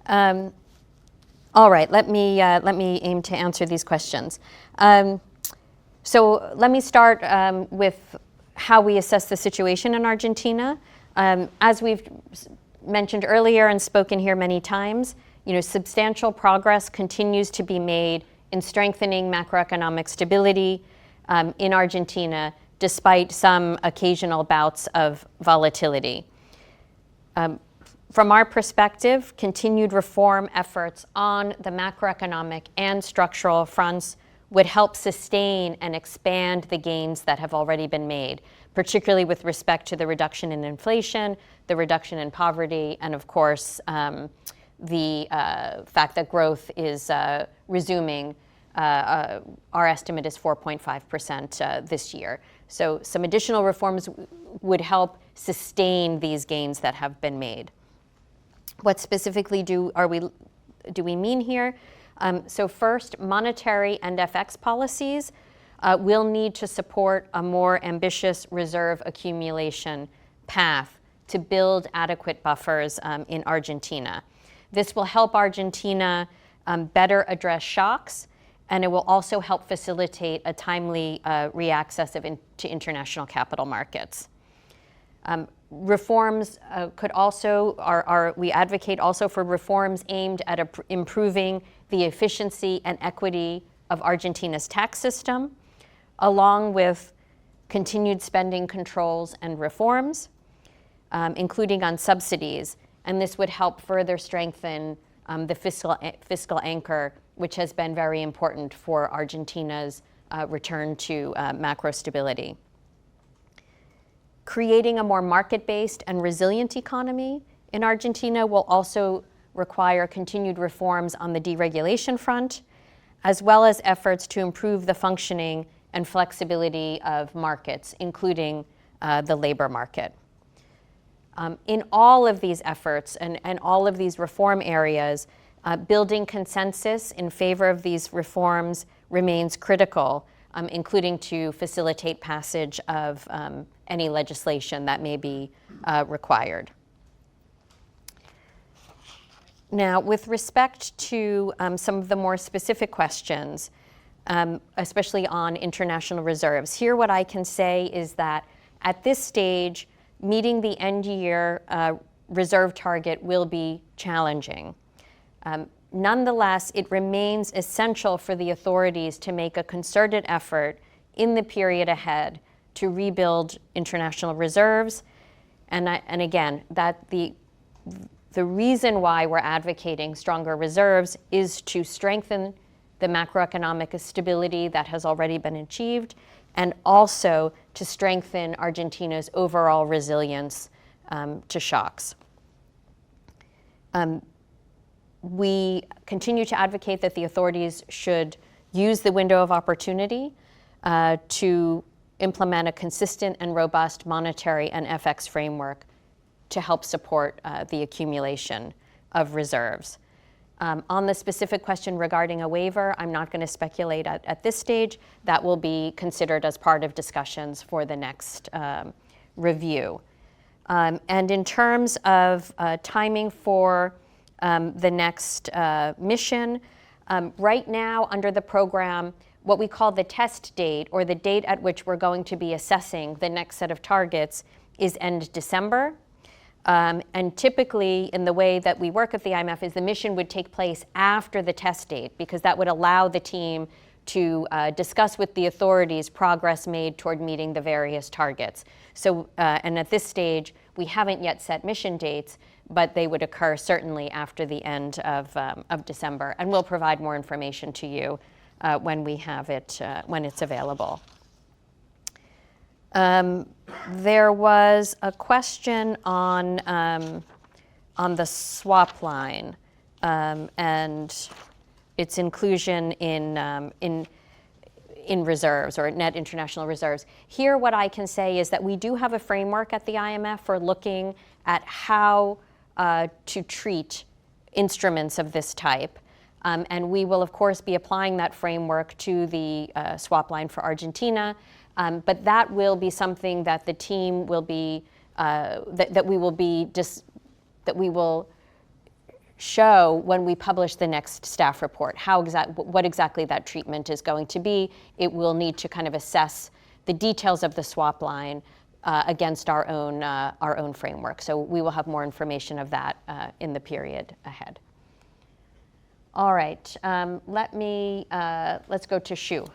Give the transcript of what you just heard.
All right, let me aim to answer these questions. So let me start with how we assess the situation in Argentina. As we've mentioned earlier and spoken here many times, substantial progress continues to be made in strengthening macroeconomic stability in Argentina, despite some occasional bouts of volatility. From our perspective, continued reform efforts on the macroeconomic and structural fronts would help sustain and expand the gains that have already been made, particularly with respect to the reduction in inflation, the reduction in poverty, and of course, the fact that growth is resuming. Our estimate is 4.5% this year. So some additional reforms would help sustain these gains that have been made. What specifically do we mean here? So first, monetary and FX policies will need to support a more ambitious reserve accumulation path to build adequate buffers in Argentina. This will help Argentina better address shocks, and it will also help facilitate a timely reaccess to international capital markets. Reforms could also, we advocate also for reforms aimed at improving the efficiency and equity of Argentina's tax system, along with continued spending controls and reforms, including on subsidies. And this would help further strengthen the fiscal anchor, which has been very important for Argentina's return to macro stability. Creating a more market-based and resilient economy in Argentina will also require continued reforms on the deregulation front, as well as efforts to improve the functioning and flexibility of markets, including the labor market. In all of these efforts and all of these reform areas, building consensus in favor of these reforms remains critical, including to facilitate passage of any legislation that may be required. Now, with respect to some of the more specific questions, especially on international reserves, here what I can say is that at this stage, meeting the end-year reserve target will be challenging. Nonetheless, it remains essential for the authorities to make a concerted effort in the period ahead to rebuild international reserves. And again, that the reason why we're advocating stronger reserves is to strengthen the macroeconomic stability that has already been achieved, and also to strengthen Argentina's overall resilience to shocks. We continue to advocate that the authorities should use the window of opportunity to implement a consistent and robust monetary and FX framework to help support the accumulation of reserves. On the specific question regarding a waiver, I'm not going to speculate at this stage. That will be considered as part of discussions for the next review. And in terms of timing for the next mission, right now under the program, what we call the test date, or the date at which we're going to be assessing the next set of targets, is end December. And typically, in the way that we work at the IMF, is the mission would take place after the test date, because that would allow the team to discuss with the authorities progress made toward meeting the various targets. So, and at this stage, we haven't yet set mission dates, but they would occur certainly after the end of December. And we'll provide more information to you when we have it, when it's available. There was a question on the swap line and its inclusion in reserves, or net international reserves. Here, what I can say is that we do have a framework at the IMF for looking at how to treat instruments of this type. And we will, of course, be applying that framework to the swap line for Argentina. But that will be something that the team will be, that we will show when we publish the next staff report what exactly that treatment is going to be. It will need to kind of assess the details of the swap line against our own framework. So we will have more information of that in the period ahead. All right, let's go to Shu.